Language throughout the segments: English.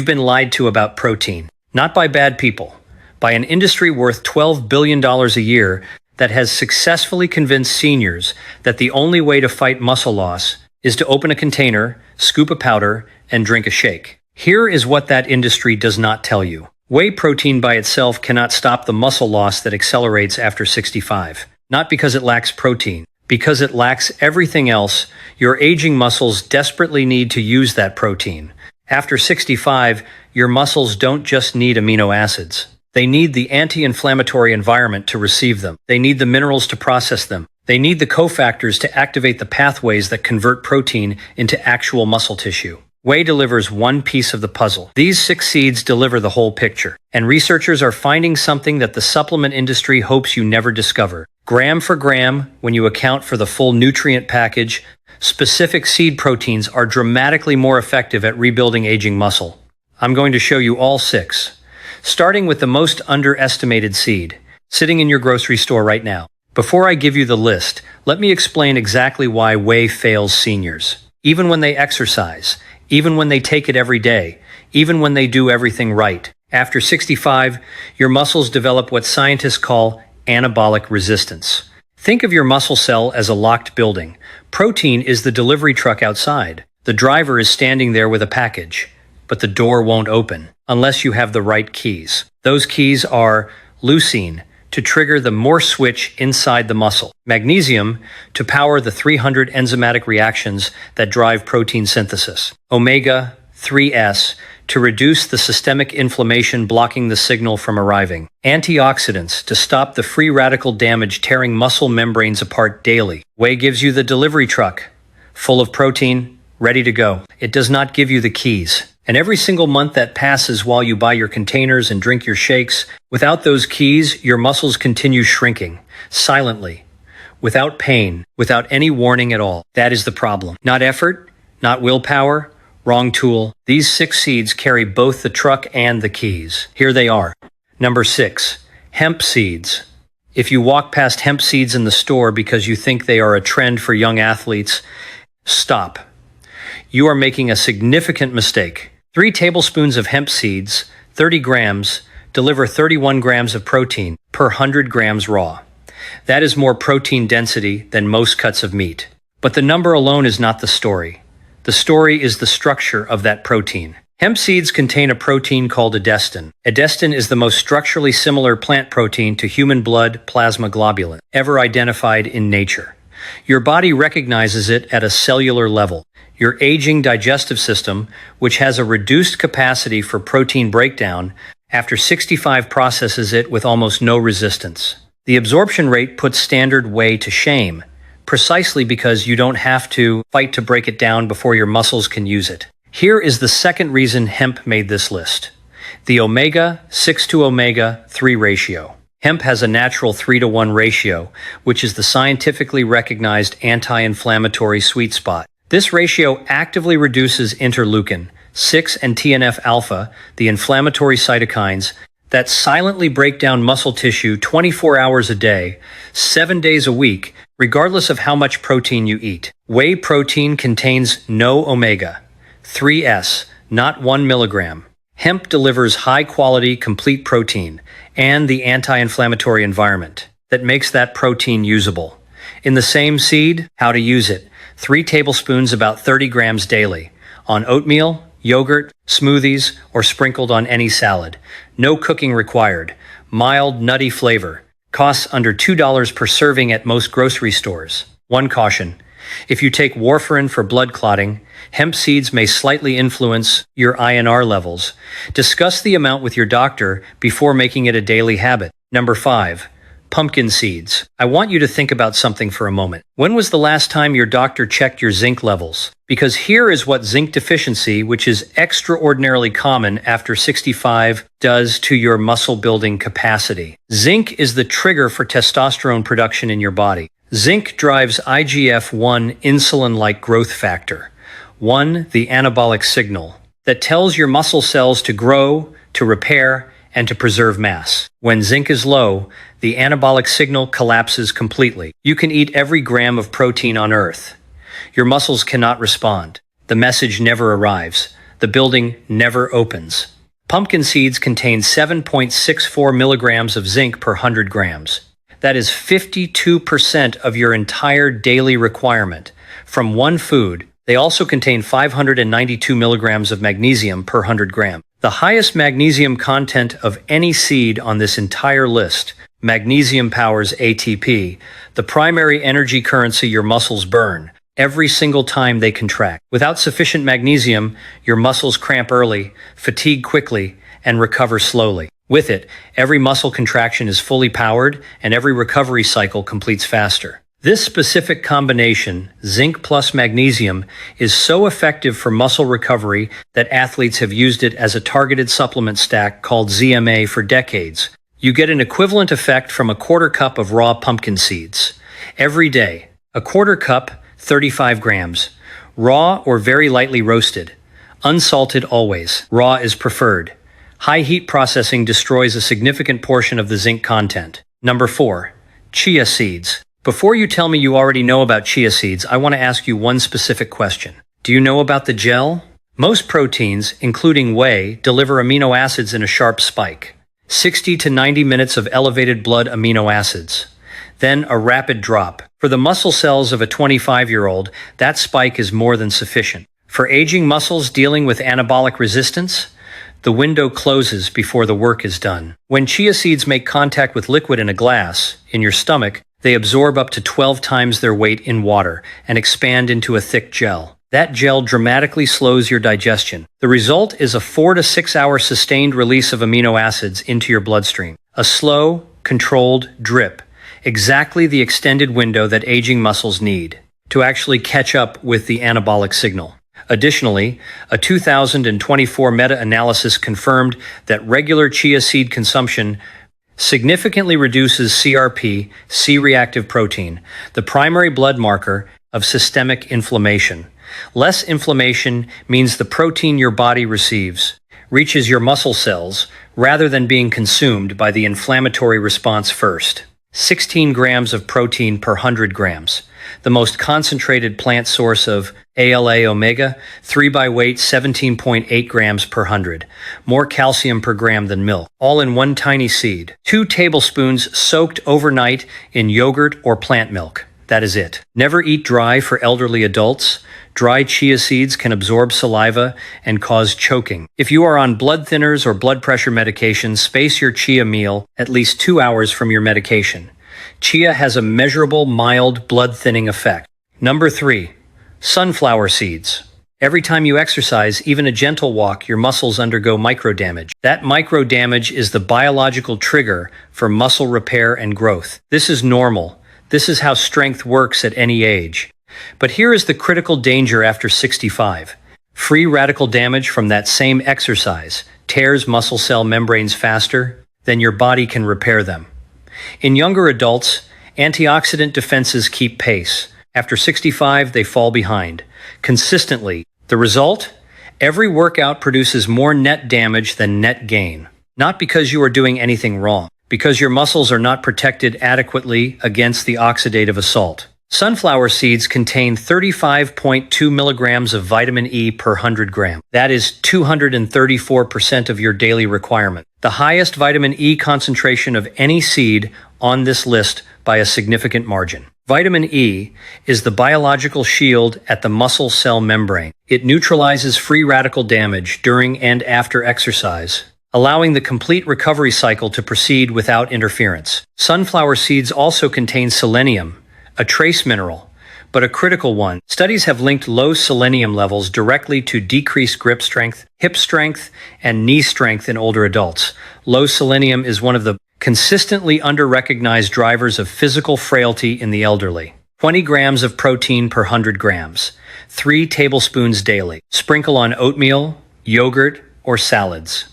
You've been lied to about protein, not by bad people, by an industry worth $12 billion a year that has successfully convinced seniors that the only way to fight muscle loss is to open a container, scoop a powder, and drink a shake. Here is what that industry does not tell you. Whey protein by itself cannot stop the muscle loss that accelerates after 65. Not because it lacks protein, because it lacks everything else. Your aging muscles desperately need to use that protein. After 65, your muscles don't just need amino acids. They need the anti-inflammatory environment to receive them. They need the minerals to process them. They need the cofactors to activate the pathways that convert protein into actual muscle tissue. Whey delivers one piece of the puzzle. These 6 seeds deliver the whole picture. And researchers are finding something that the supplement industry hopes you never discover. Gram for gram, when you account for the full nutrient package, specific seed proteins are dramatically more effective at rebuilding aging muscle. I'm going to show you all 6. Starting with the most underestimated seed, sitting in your grocery store right now. Before I give you the list, let me explain exactly why whey fails seniors. Even when they exercise, even when they take it every day, even when they do everything right. After 65, your muscles develop what scientists call anabolic resistance. Think of your muscle cell as a locked building. Protein is the delivery truck outside. The driver is standing there with a package, but the door won't open unless you have the right keys. Those keys are leucine, to trigger the Morse switch inside the muscle, magnesium, to power the 300 enzymatic reactions that drive protein synthesis, omega-3s, to reduce the systemic inflammation blocking the signal from arriving, antioxidants, to stop the free radical damage tearing muscle membranes apart daily. Whey gives you the delivery truck, full of protein, ready to go. It does not give you the keys. And every single month that passes while you buy your containers and drink your shakes, without those keys, your muscles continue shrinking, silently, without pain, without any warning at all. That is the problem. Not effort, not willpower, wrong tool. These 6 seeds carry both the truck and the keys. Here they are. Number 6, hemp seeds. If you walk past hemp seeds in the store because you think they are a trend for young athletes, stop. You are making a significant mistake. 3 tablespoons of hemp seeds, 30 grams, deliver 31 grams of protein per 100 grams raw. That is more protein density than most cuts of meat. But the number alone is not the story. The story is the structure of that protein. Hemp seeds contain a protein called Edestin. Edestin is the most structurally similar plant protein to human blood plasma globulin ever identified in nature. Your body recognizes it at a cellular level. Your aging digestive system, which has a reduced capacity for protein breakdown, after 65 processes it with almost no resistance. The absorption rate puts standard whey to shame, precisely because you don't have to fight to break it down before your muscles can use it. Here is the second reason hemp made this list: the omega-6 to omega-3 ratio. Hemp has a natural 3-to-1 ratio, which is the scientifically recognized anti-inflammatory sweet spot. This ratio actively reduces interleukin-6 and TNF-alpha, the inflammatory cytokines, that silently break down muscle tissue 24 hours a day, 7 days a week, regardless of how much protein you eat. Whey protein contains no omega-3s, not 1 milligram. Hemp delivers high-quality, complete protein and the anti-inflammatory environment that makes that protein usable. In the same seed, how to use it: 3 tablespoons, about 30 grams daily, on oatmeal, yogurt, smoothies, or sprinkled on any salad. No cooking required. Mild, nutty flavor. Costs under $2 per serving at most grocery stores. One caution: if you take warfarin for blood clotting, hemp seeds may slightly influence your INR levels. Discuss the amount with your doctor before making it a daily habit. Number 5. Pumpkin seeds. I want you to think about something for a moment. When was the last time your doctor checked your zinc levels? Because here is what zinc deficiency, which is extraordinarily common after 65, does to your muscle building capacity. Zinc is the trigger for testosterone production in your body. Zinc drives IGF-1, insulin-like growth factor. 1, the anabolic signal, that tells your muscle cells to grow, to repair, and to preserve mass. When zinc is low, the anabolic signal collapses completely. You can eat every gram of protein on Earth. Your muscles cannot respond. The message never arrives. the building never opens. Pumpkin seeds contain 7.64 milligrams of zinc per 100 grams. That is 52% of your entire daily requirement from one food. They also contain 592 milligrams of magnesium per 100 gram. The highest magnesium content of any seed on this entire list. Magnesium powers ATP, the primary energy currency your muscles burn every single time they contract. Without sufficient magnesium, your muscles cramp early, fatigue quickly, and recover slowly. With it, every muscle contraction is fully powered, and every recovery cycle completes faster. This specific combination, zinc plus magnesium, is so effective for muscle recovery that athletes have used it as a targeted supplement stack called ZMA for decades. You get an equivalent effect from a quarter cup of raw pumpkin seeds every day. A quarter cup, 35 grams. Raw or very lightly roasted. Unsalted always. Raw is preferred. High heat processing destroys a significant portion of the zinc content. Number 4. Chia seeds. Before you tell me you already know about chia seeds, I want to ask you one specific question. Do you know about the gel? Most proteins, including whey, deliver amino acids in a sharp spike. 60 to 90 minutes of elevated blood amino acids. Then a rapid drop. For the muscle cells of a 25-year-old, that spike is more than sufficient. For aging muscles dealing with anabolic resistance, the window closes before the work is done. When chia seeds make contact with liquid in a glass, in your stomach, they absorb up to 12 times their weight in water and expand into a thick gel. That gel dramatically slows your digestion. The result is a 4 to 6 hour sustained release of amino acids into your bloodstream. A slow, controlled drip. Exactly the extended window that aging muscles need to actually catch up with the anabolic signal. Additionally, a 2024 meta-analysis confirmed that regular chia seed consumption significantly reduces CRP, C-reactive protein, the primary blood marker of systemic inflammation. Less inflammation means the protein your body receives reaches your muscle cells rather than being consumed by the inflammatory response first. 16 grams of protein per 100 grams, the most concentrated plant source of ALA omega, 3 by weight 17.8 grams per 100, more calcium per gram than milk, all in one tiny seed. 2 tablespoons soaked overnight in yogurt or plant milk. That is it. Never eat dry for elderly adults. Dry chia seeds can absorb saliva and cause choking. If you are on blood thinners or blood pressure medications, space your chia meal at least 2 hours from your medication. Chia has a measurable, mild blood thinning effect. Number 3. Sunflower seeds. Every time you exercise, even a gentle walk, your muscles undergo microdamage. That microdamage is the biological trigger for muscle repair and growth. This is normal. This is how strength works at any age. But here is the critical danger after 65. Free radical damage from that same exercise tears muscle cell membranes faster than your body can repair them. In younger adults, antioxidant defenses keep pace. After 65, they fall behind. Consistently. The result? Every workout produces more net damage than net gain. Not because you are doing anything wrong, because your muscles are not protected adequately against the oxidative assault. Sunflower seeds contain 35.2 milligrams of vitamin E per 100 gram. That is 234% of your daily requirement. The highest vitamin E concentration of any seed on this list by a significant margin. Vitamin E is the biological shield at the muscle cell membrane. It neutralizes free radical damage during and after exercise, allowing the complete recovery cycle to proceed without interference. Sunflower seeds also contain selenium, a trace mineral, but a critical one. Studies have linked low selenium levels directly to decreased grip strength, hip strength, and knee strength in older adults. Low selenium is one of the consistently under-recognized drivers of physical frailty in the elderly. 20 grams of protein per 100 grams, 3 tablespoons daily. Sprinkle on oatmeal, yogurt, or salads.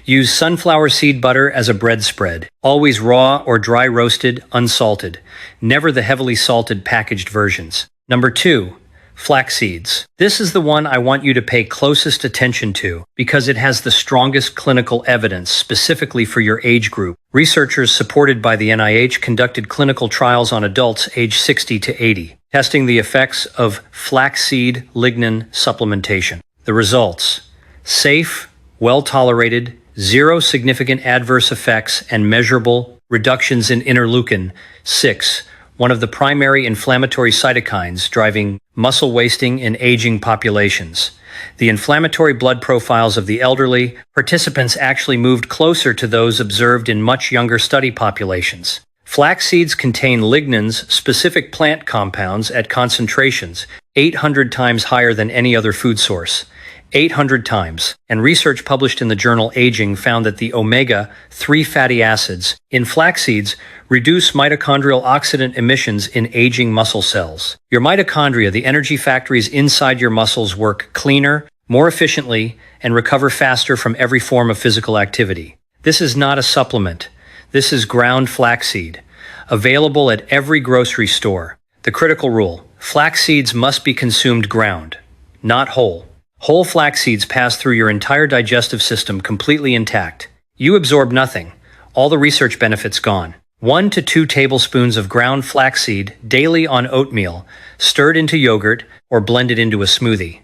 Use sunflower seed butter as a bread spread, always raw or dry roasted, unsalted, never the heavily salted packaged versions. Number 2, flaxseeds. This is the one I want you to pay closest attention to because it has the strongest clinical evidence specifically for your age group. Researchers supported by the NIH conducted clinical trials on adults aged 60 to 80, testing the effects of flaxseed lignin supplementation. The results: Safe, well-tolerated, zero significant adverse effects, and measurable reductions in interleukin-6, one of the primary inflammatory cytokines driving muscle wasting in aging populations. The inflammatory blood profiles of the elderly participants actually moved closer to those observed in much younger study populations. Flax seeds contain lignans, specific plant compounds, at concentrations 800 times higher than any other food source. 800 times, and research published in the journal Aging found that the omega-3 fatty acids in flax seeds reduce mitochondrial oxidant emissions in aging muscle cells. Your mitochondria, the energy factories inside your muscles, work cleaner, more efficiently, and recover faster from every form of physical activity. This is not a supplement. This is ground flaxseed, available at every grocery store. The critical rule: flax seeds must be consumed ground, not whole. Whole flax seeds pass through your entire digestive system completely intact. You absorb nothing. All the research benefits gone. 1 to 2 tablespoons of ground flaxseed daily on oatmeal, stirred into yogurt, or blended into a smoothie.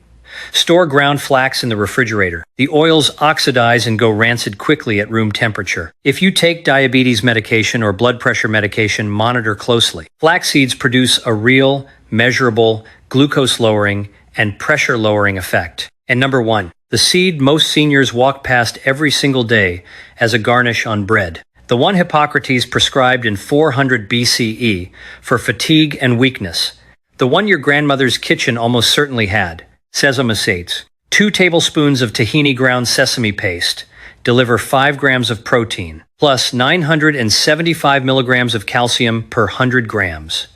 Store ground flax in the refrigerator. The oils oxidize and go rancid quickly at room temperature. If you take diabetes medication or blood pressure medication, monitor closely. Flax seeds produce a real, measurable, glucose-lowering and pressure-lowering effect. And number 1, the seed most seniors walk past every single day as a garnish on bread. The one Hippocrates prescribed in 400 BCE for fatigue and weakness. The one your grandmother's kitchen almost certainly had. Sesame seeds. 2 tablespoons of tahini ground sesame paste deliver 5 grams of protein, plus 975 milligrams of calcium per 100 grams.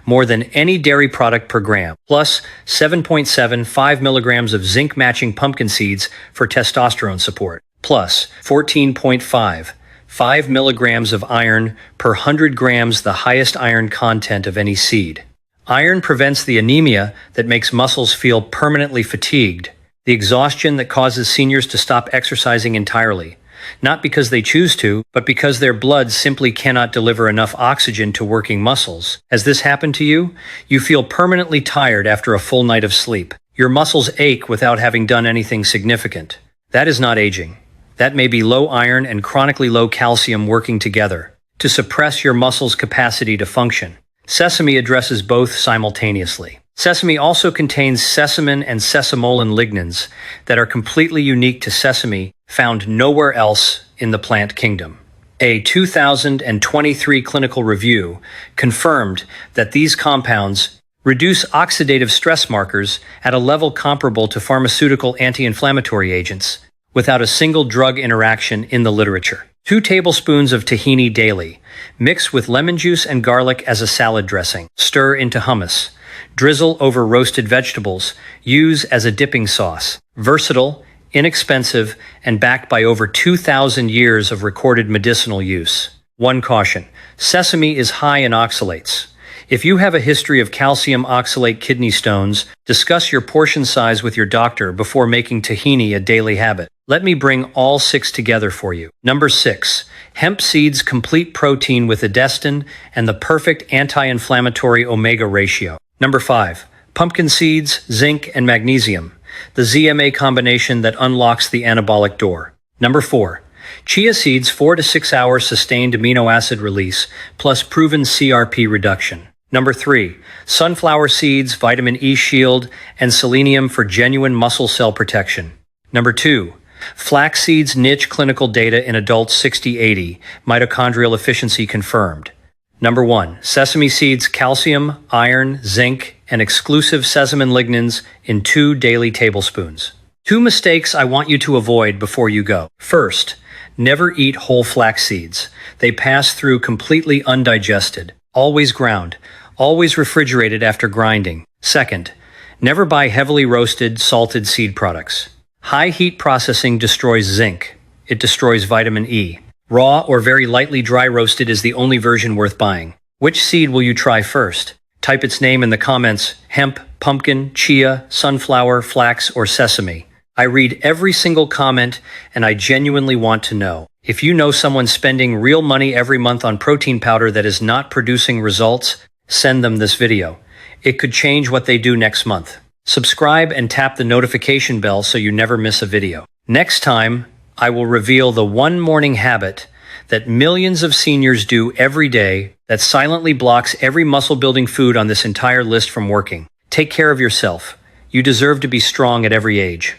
More than any dairy product per gram, plus 7.75 milligrams of zinc-matching pumpkin seeds for testosterone support, plus 14.5 milligrams of iron per 100 grams, the highest iron content of any seed. Iron prevents the anemia that makes muscles feel permanently fatigued, the exhaustion that causes seniors to stop exercising entirely, not because they choose to, but because their blood simply cannot deliver enough oxygen to working muscles. Has this happened to you? You feel permanently tired after a full night of sleep. Your muscles ache without having done anything significant. That is not aging. That may be low iron and chronically low calcium working together to suppress your muscles' capacity to function. Sesame addresses both simultaneously. Sesame also contains sesamin and sesamolin lignans that are completely unique to sesame, found nowhere else in the plant kingdom. A 2023 clinical review confirmed that these compounds reduce oxidative stress markers at a level comparable to pharmaceutical anti-inflammatory agents without a single drug interaction in the literature. 2 tablespoons of tahini daily. Mix with lemon juice and garlic as a salad dressing. Stir into hummus. Drizzle over roasted vegetables. Use as a dipping sauce. Versatile, inexpensive, and backed by over 2,000 years of recorded medicinal use. One caution: sesame is high in oxalates. If you have a history of calcium oxalate kidney stones, discuss your portion size with your doctor before making tahini a daily habit. Let me bring all 6 together for you. Number 6, hemp seeds complete protein with Edestin and the perfect anti-inflammatory omega ratio. Number 5, pumpkin seeds, zinc, and magnesium, the ZMA combination that unlocks the anabolic door. Number 4, chia seeds, 4 to 6 hours sustained amino acid release, plus proven CRP reduction. Number 3, sunflower seeds, vitamin E shield, and selenium for genuine muscle cell protection. Number 2, flax seeds, niche clinical data in adults 60-80, mitochondrial efficiency confirmed. Number 1, sesame seeds, calcium, iron, zinc, and exclusive sesamin lignans in 2 daily tablespoons. 2 mistakes I want you to avoid before you go. First, never eat whole flax seeds. They pass through completely undigested. Always ground. Always refrigerated after grinding. Second, never buy heavily roasted, salted seed products. High heat processing destroys zinc. It destroys vitamin E. Raw or very lightly dry roasted is the only version worth buying. Which seed will you try first? Type its name in the comments: hemp, pumpkin, chia, sunflower, flax, or sesame. I read every single comment, and I genuinely want to know. If you know someone spending real money every month on protein powder that is not producing results, send them this video. It could change what they do next month. Subscribe and tap the notification bell so you never miss a video. Next time, I will reveal the one morning habit that millions of seniors do every day that silently blocks every muscle-building food on this entire list from working. Take care of yourself. You deserve to be strong at every age.